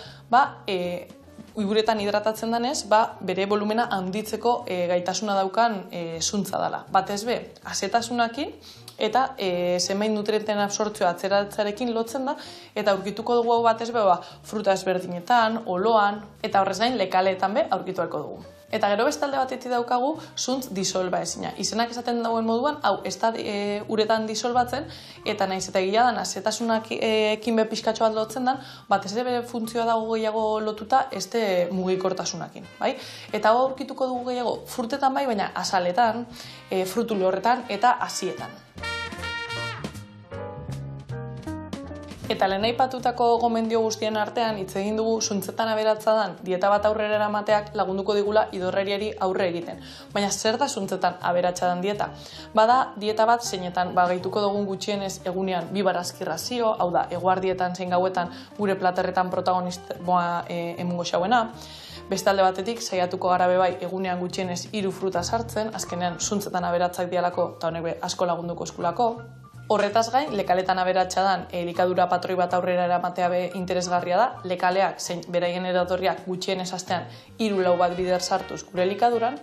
Uretan hidratatzen denez, bere volumena handitzeko gaitasuna daukan zuntza dela. Batez be, azetasunakin eta zenbait nutrienten absortzioa atzeratzarekin lotzen da, eta aurkituko dugu batez be, fruta ezberdinetan, oloan, eta horrez gain lekaleetan be aurkituko dugu. Eta gero bestalde batetik daukagu zuntz disolba ezina. Izenak esaten dauen moduan, hau ez da uretan disolbatzen, eta nahiz eta gila dan azetasunakin be pixkatxo bat lotzen dan, batez ere funtzioa dago gehiago lotuta ez de mugikortasunakin. Eta hau aurkituko dugu gehiago frutetan bai, baina azaletan, frutu lehorretan eta hazietan. Eta lehen aipatutako gomendio guztien artean hitz egin dugu zuntzetan aberatza dan dieta bat aurrera eramateak lagunduko digula idorreriari aurre egiten. Baina zer da zuntzetan aberatsa dan dieta? Bada dieta bat zeinetan gehituko dugun gutxienez egunean 2 barazki razio, hau da, eguardietan zein gauetan gure platerretan protagonismoa emungo xauena. Bestalde batetik, saiatuko gara bebai egunean gutxienez 3 fruta sartzen, azkenean zuntzetan aberatzak dialako eta honek be asko lagunduko eskulako. Horretaz gain, lekaletan aberatsa dan elikadura patroi bat aurrera eramatea be interesgarria da. Lekaleak zein beraien edatorriak gutxienez astean 3-4 bat bider sartuz gure elikaduran.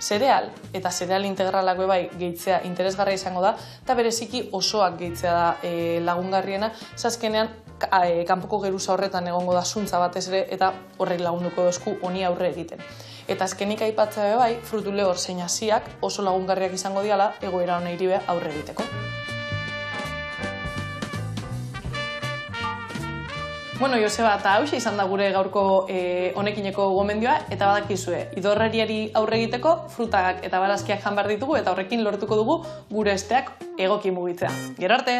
Zereal eta zereal integralak bebai gehitzea interesgarria izango da, eta bereziki osoak gehitzea da lagungarriena, zazkenean kanpoko geruza horretan egongo da zuntza batez ere, eta horrek lagunduko dozku honi aurre egiten. Eta azkenik aipatzea bebai, frutu lehor zein hasiak oso lagungarriak izango diala egoera honeri be aurre egiteko. Bueno, Joseba, eta hauxe izan da gure gaurko honekineko gomendioa, eta badakizue, idorreriari aurre egiteko frutak eta barazkiak jan behar ditugu, eta horrekin lortuko dugu gure esteak egoki mugitzea. Gero arte!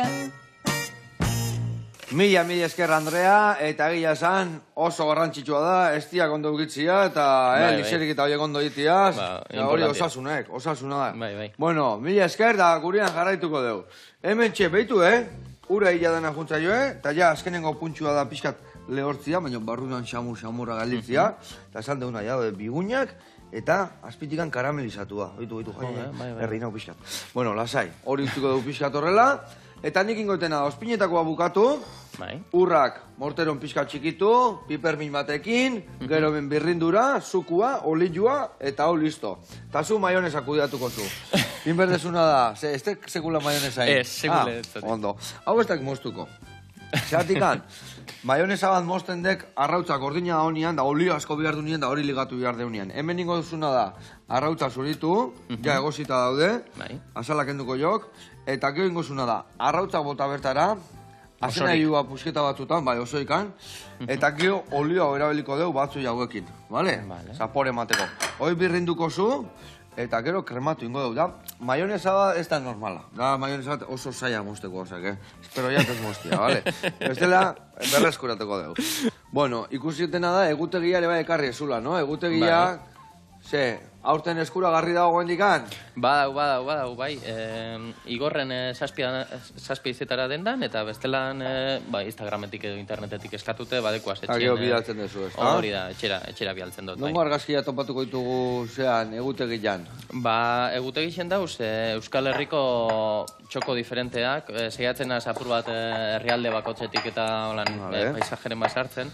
Mila esker, Andrea, eta egia esan oso garrantzitsua da, estiak ondo ukitzia, eta liserik eta horiek ondo itiaz, hori osasuna da. Bueno, mila esker, da gurean jarraituko dugu. Hemen txe, behitu, ura hila dena juntza joe, eta ja azkenengo puntxua da pixkat lehortzia, baina barruan xamurra galditzia, eta esan duguna ja, bigunak, eta azpitikan karamelizatua. Oitu, herri nau pixkat. Bueno, lasai, hori utziko dugu pixkat horrela, eta nik ingotena da, ospinetakoa bukatu, urrak morteron pixkat txikitu, pipermin batekin, gero ben birrindura, zukua, olilua, eta hau listo. Eta zu maionesa kudeatuko zu. Inberdezuna da, ez sekula maionesa egin? Ez, sekula ez. Ondo. Hau ez dak moztuko. Zeratikan, maionesa bat mozten dek arrautza gordina da honian, da olio asko behar dunien, da hori ligatu behar deunian. Hemen ingo duzuna da, arrautza zuritu, ja egosita daude, azalak enduko jok, eta gero ingo zuna da, arrautza bota bertara, azena hiua pusketa batzutan, bai osoikan, eta gero olioa erabeliko deu batzu jauekin, bale? Zapore mateko. Hoi birrinduko zu, eta gero krematu ingo dugu, da, maionesa bat ez da normala. Da, maionesa bat oso zaila mozteko, ozak, espero ya ez moztia, bale? Bestela, berreskurateko dugu. Bueno, ikusitena da, egutegia ere bai ekarri ezula, no? Egutegia, aurten eskuragarri dago hendikan? Badau, bai. Igorren 7 izetara dendan, eta bestelan Instagrametik edo internetetik eskatute, badekoaz etxien. Gero bidaltzen dezu, ez da? Hori da, etxera bidaltzen dut. Nongo argazkia topatuko ditugu egutegian? Egutegixen dauz, Euskal Herriko txoko diferenteak, saiatzen apur bat herrialde bakotzetik eta paisajeren basartzen.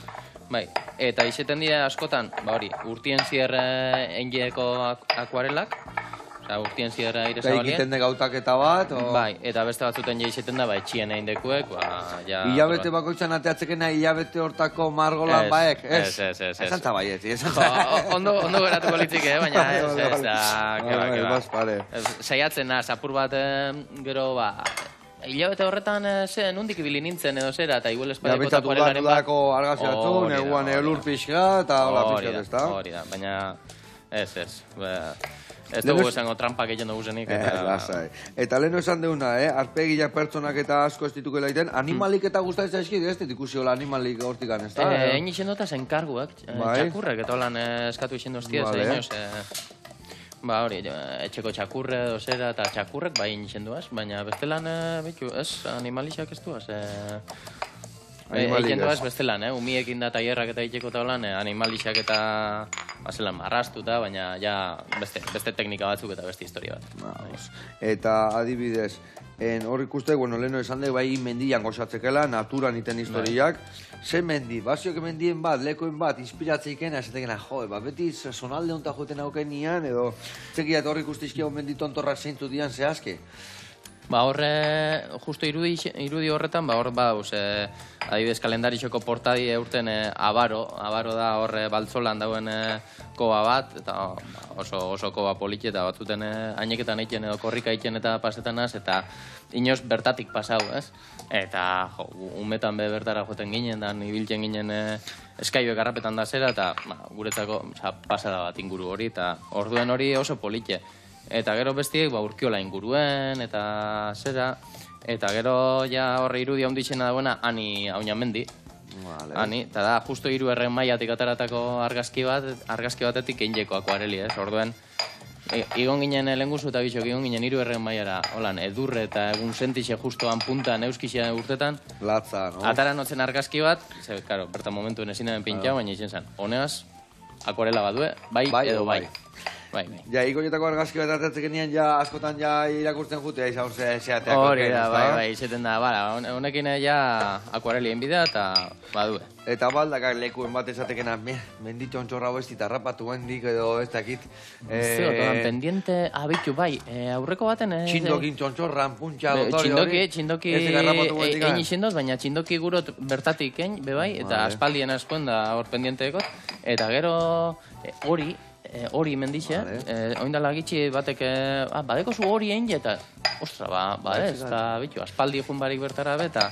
Bai, eta izeten dira askotan, urtien zier engieko akuarelak, urtien zier aire zabalien. Egiten de gautaketa bat? Bai, eta beste batzuten izeten da, etxien egin dekuek, hilabete bakoitzan ateatzekena hilabete hortako margolan baek, ez? Ez. Esantza baiet, Ondo geratuko litzik, baina ez, keba. Saiatzen naz, apur bat gero, hilabete horretan nondik ibili nintzen edo zera, eta igual espadeko eta akuarelaren bat. Udako argazki batzu, neguan elur pixka, eta hola pixka, ez da? Hori da, baina ez. Ez dugu esango trampak egin dugu zenik. Eta leheno esan deuna, arpegiak pertsonak eta asko ez ditukela egiten, animalik eta gustatzen zaizkit, ez ikusi hola animalik hortikan, ez da? Egin izan dut enkarguak, txakurrek, eta holan eskatu izan duztiaz, hori, etxeko txakurre dozera eta txakurrek egin izan duaz, baina bestelan, animalixak ez duaz. Egin duaz bestelan, umiekin da taierrak eta itxeko eta holan, animalixak eta bazelan marrastuta, baina beste teknika batzuk eta beste historia bat. Eta adibidez, hor ikuste, leheno esan dugu mendian gozatzekela, naturan iten historiak, ze mendi, bazioak mendien bat, lekoen bat, inspiratzeiken, esatekena, beti sonalde honta joeten hauken nian, edo txekiat hor ikustizkia mendi tontorrak zeintu dian zehazke. Horre, justo irudi horretan, hor adibidez kalendarixoko portadi eurten Abaro da horre Baltzolan dauen koba bat, eta oso koba politi, eta batzuten aineketan eiken edo korrika eiken eta pasetanaz, eta inoz bertatik pasau, ez? Eta umetan bertara joten ginen, da ibiltzen ginen eskaiuek garrapetan da zera, eta guretzako pasada bat inguru hori, eta orduen hori oso politi. Eta gero bestiek urkiola inguruen, eta zera, eta gero horre irudia ondixena dagoena, ani haunan mendi. Eta da, justo 3 mailatik ataratako argazki batetik einjeko akuareli, ez? Orduen, igon ginen lehenguzu eta bitxok, igon ginen 3 mailara, holan, edurre eta egun sentixe justoan puntan euskixia urtetan. Latza, no? Atara notzen argazki bat, karo, bertan momentuen ezin den pintxau, baina izan zen, honeaz, akuarela bat due, bai edo bai. Ja, igoietako argazki bat atatzekenean, askotan irakurtzen jutea izan zeateak. Hori da, bai, izeten da, honekin akuarelien bidea eta badue. Eta baldakak lekuen bat esatekena, menditu ontxorra ez ditarrapatu hendik edo ez dakit. Pendiente, abitu, bai, aurreko baten... Txindokin txontxorran, puntxa, Txindoki egin izin doz, baina txindoki gurot bertatik egin, bebai, eta aspaldien askoen da hor pendienteekot, eta gero hori mendixe, oindala gitxi batek, badeko zu hori egin, eta, ostra, ez, eta bitu, aspaldi egun barik bertara beta,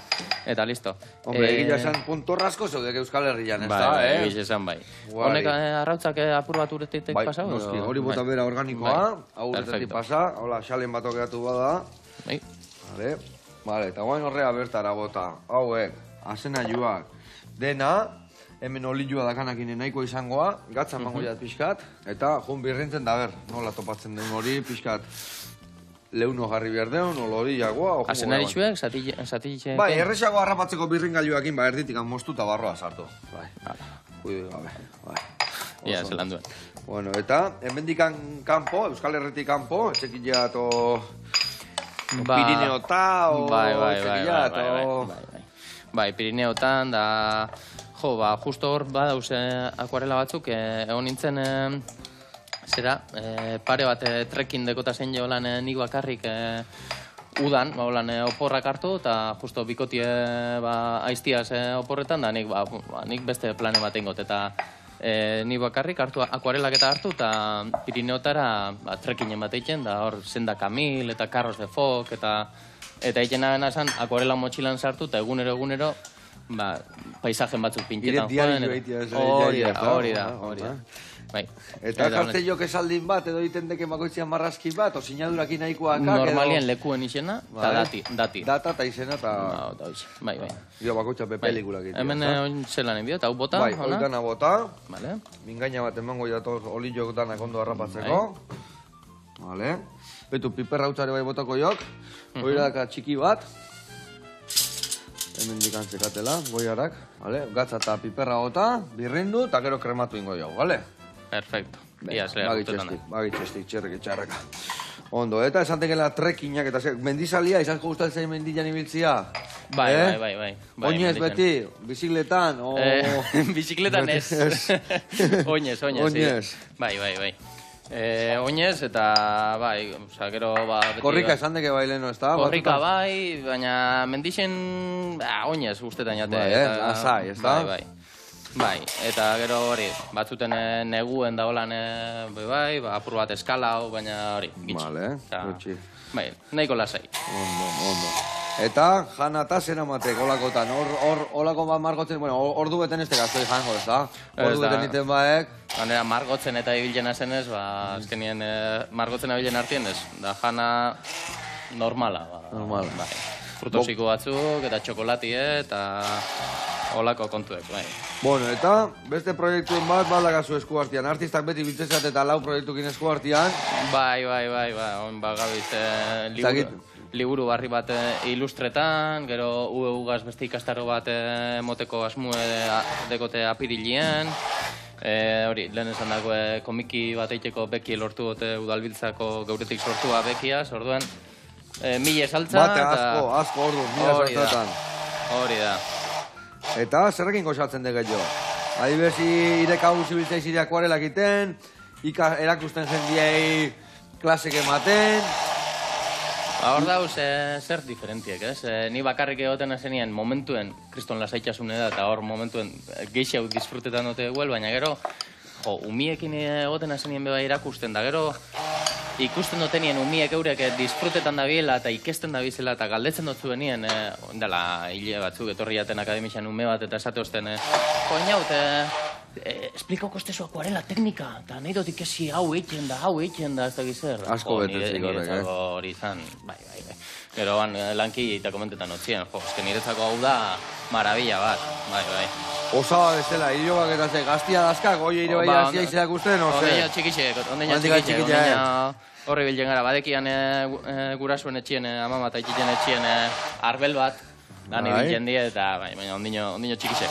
eta listo. Hombre, egila esan puntorrazko zeudek Euskal Herrian, ez da, egila esan bai. Honek arrautzak apur bat uretetik pasau? Bai, noski, hori bota bera organikoa, hau uretetik pasa, hola, xalen bat okeatu bada. Vale, eta guain horrea bertara bota, hauek, azena joak, dena, hemen olilua dakanakin nahiko izangoa, gatzan mango jat pixkat, eta jun birrintzen da ber, nola topatzen den hori pixkat leuno jarri behar deun, oloriagoa, ojo. Azena ditxuek, zatitxe... Bai, erresago harrapatzeko birringailuakin, erditikan mostuta barroa sartu. Bai, kuidu gabe, bai. Ia, zelan duen. Bueno, eta, hemendikan kanpo, Euskal Herritik kanpo, etxekila to... Pirineota, o... Bai, Pirineotan, da... justo hor badauz akuarela batzuk, egon nintzen, pare bat trekin dekota zen jolan nik bakarrik udan, oporrak hartu, eta justo bikotie aiztiaz oporretan, da nik beste plane bat ingot, eta nik bakarrik akuarelak eta hartu, eta Pirineotara trekinen bat eitzen, da hor Senda Kamil, eta Carros de Foc, eta eitzen nazan akuarela motxilan sartu, eta egunero, paisajen batzuk pintxetan joan. Hori da. bai. Eta jartzen jok esaldin bat, edo iten deke makoitzian marrazki bat, o sinadurakin nahikoak. Normalien lekuen izena, eta dati. Data eta izena, eta... Bai. Gero bakoitza pelikulak itea. Hemen oin zelan enbio, eta hau bota, bai, hori dana bota. Vale. Mingaina bat emango jator olillok danak ondo harrapatzeko. Vale. Betu, piperra utzare bai botako jok. Hori daka txiki bat. Hemen dikantzekatela, goiarak. Vale. Gatza eta piperra gota, birrindu, eta gero krematu ingo jau, vale? Perfecto. Iaz, lehar urtetan. Bagitxestik, txerrek etxarraka. Ondo, eta esan tekela trekinak, eta mendizalia, izanko gustatzen mendian ibiltzia? Bai. Oinez beti, bizikletan, o... Bizikletan ez. Oinez. Bai. Oinez, eta bai, oza, gero... Korrika esan deke bai leheno, ez da? Korrika bai, baina mendixen... Oinez guztetan jate. Asai, ez da? Bai, eta gero hori, batzuten neguen da holan, bai, apur bat eskala hau, baina hori, gitxi. Vale, bai, nahiko lasai. Ondo. Eta jana eta zera matek, olakotan, olako bat margotzen, bueno, ordu beten ez tegaztoi jango, ez da? Ordu beten iten baek. Ganera, margotzen eta ibilena zenez, azkenien margotzen abilen artien ez, da jana normala. Normala. Bai, frutosiko batzuk, eta txokolatie, eta... Olako kontuek, bai. Bueno, eta beste proiektuen bat balagazu esku hartian. Artistak beti biltzezat eta lau proiektukin esku hartian. Bai. Oin bagabiz liburu barri bat ilustretan, gero UEUgaz beste ikastaro bat moteko asmue dekote apirilien. Hori, lehen esan dago komiki bat eiteko beki lortu gote udalbiltzako geuretik sortua bekiaz, orduen mila saltza. Bate asko ordu, mila saltzatan. Hori da. Eta zerrekin gozatzen dege jo. Adibesi ireka guzibiltzeiz ire akuarelak iten, erakusten jendiei klasek ematen. Hor dauz, zer diferentiek, ez? Ni bakarrik egoten azenien momentuen, kriston lasaitxasune da, eta hor momentuen geixau disfrutetan dute guel, baina gero, umiekin egoten azenien beba irakusten, da gero, ikusten dutenien umiek eurek disfrutetan da biela eta ikesten da bizela eta galdetzen dut zuenien, dela hile batzuk etorri jaten akademixan ume bat eta esate osten, koinaut, esplikauko estezu akuarela teknika, eta nahi dut ikesi hau eitzen da, ez da gizer. Asko betetzik horrek, hori izan, bai. Gero lanki eta komentetan otzien, eske niretzako hau da marabila bat, bai. Osaba bezala, irobak eta ze gaztia dazkak, oie ire bai gaztia izerak uste, no ze? Ondeina txikitxe, horri biltzen gara, badekian gurasuen etxien, amama eta itxiten etxien arbel bat, lan ibiltzen die, eta baina ondino txikitxe.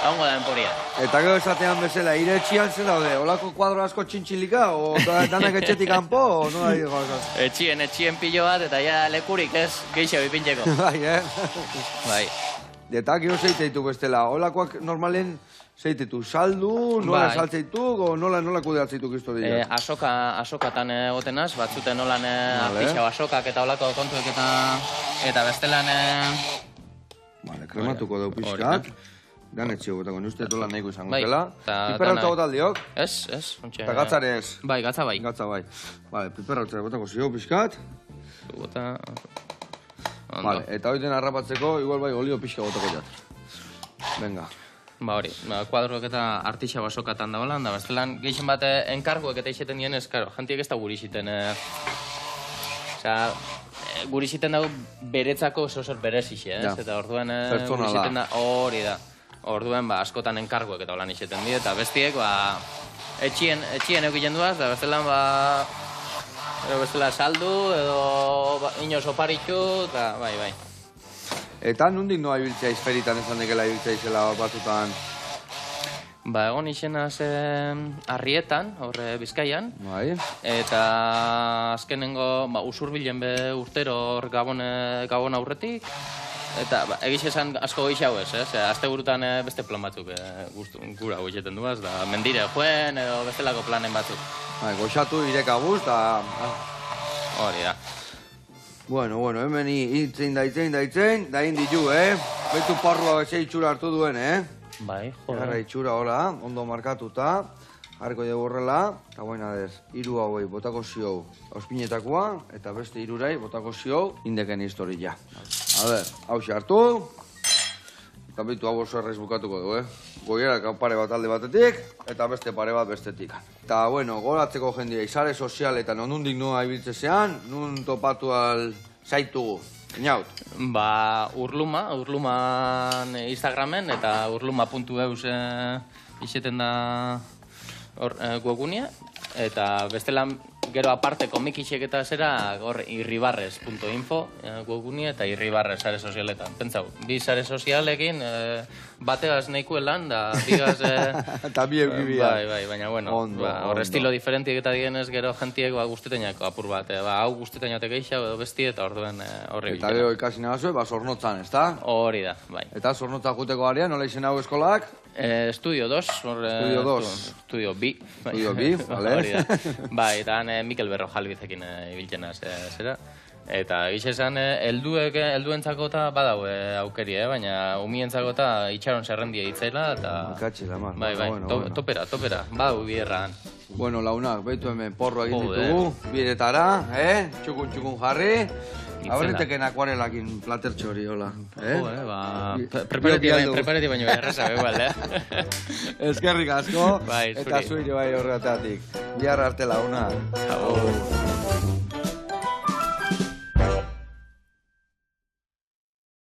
Ongo da enporia. Eta gero esatean bezala, ire etxian zer daude, olako kuadro asko txintxilika, o danak etxetik kanpo, o no da digo? Etxien pilo bat, eta ja lekurik ez, geixo bipintxeko. Bai. Eta gero zeiteitu bestela, olakoak normalen zeitetu, saldu, nola saltzeituk, o nola kudeatzeituk historiak? Asokatan egotenaz, batzuten nolan artixau asokak eta olako kontuek eta bestelan... Vale, krematuko dau pixkat. Ganetxio gotako, uste dola nahiko izango zela. Piperra utza botaldiok? Ez. Eta gatzare ez? Bai, gatza bai. Vale, piperra utza botako zio pixkat. Bota... Vale, eta hori den harrapatzeko, igual bai olio pixka botako jat. Venga. Ba hori, kuadroek eta artixa basokatan da holan, da bestelan gehixen bat enkarguek eta izeten dien ez, karo, jantiek ez da guri iziten, guri iziten dago beretzako oso berezixe, ez? Eta orduan guri iziten da, hori da. Orduen, askotan enkarguek eta holan izeten die, eta bestiek, etxien eukiten duaz, da bestelan, bestela saldu, edo inoz oparitxu, eta bai. Eta nondik noa ibiltzea izperitan esan dekela ibiltzea izela batzutan? Egon izenaz Arrietan, horre Bizkaian. Bai. Eta azkenengo usurbilen be urtero hor gabon aurretik. Eta egiz esan asko geixau ez, azte burutan beste plan batzuk gura goizeten duaz, da mendire joen edo bestelako planen batzuk. Goxatu ireka guz, da... Hori da. Bueno, hemen itzen da indi ju, Betu parrua beze itxura hartu duen, Bai, jode. Egarra itxura, hola, ondo markatuta. Jarriko dugu horrela, eta baina dez, hiru hauei botako ziou auspinetakoa, eta beste hirurai botako ziou indeken historia. A ber, hau hartu, Eta bitu hau oso erraiz bukatuko du, Goierak pare bat alde batetik, eta beste pare bat bestetik. Eta, bueno, goratzeko jendia, izare sozialetan, onundik noa ibiltzezean, nun topatu zaitugu. Inaut. Ba, urluman Instagramen, eta urluma.eus izeten da webgunia, eta bestela gero aparte komikixek eta zera hor irribarres.info webgunia eta irribarres sare sozialetan. Pentsau, bi sare sozialekin bateaz nahikoelan, da bigaz... Eta bi eukibia. Bai, baina bueno, hor estilo diferentik eta dienez gero jentiek guzteteinako apur bat. Hau guzteteinatek eixa edo besti eta orduen horri Eta gero ikasi nagazue, zornotzan, ez da? Hori da, bai. Eta zornotzan juteko garean, nola izen hau eskolak? Estudio 2. Estudio 2. Estudio B. Estudio B, vale. Hori da. Bai, eta Mikel Berro jalbizekin ibiltzenaz, zera. Eta gize esan, helduentzako eta badau aukeri, baina umientzako eta itxaron zerrendia hitzaila, eta... Katxela, man. Bai, topera, badau biderran. Bueno, launak, behitu hemen porro egin ditugu, biretara, txukun jarri. Aurriteken akuarelakin platertxo hori, hola. Prepareti baino erraza, begual, Eskerrik asko, Bai, eta zuire bai horretatik. Bihar arte launak.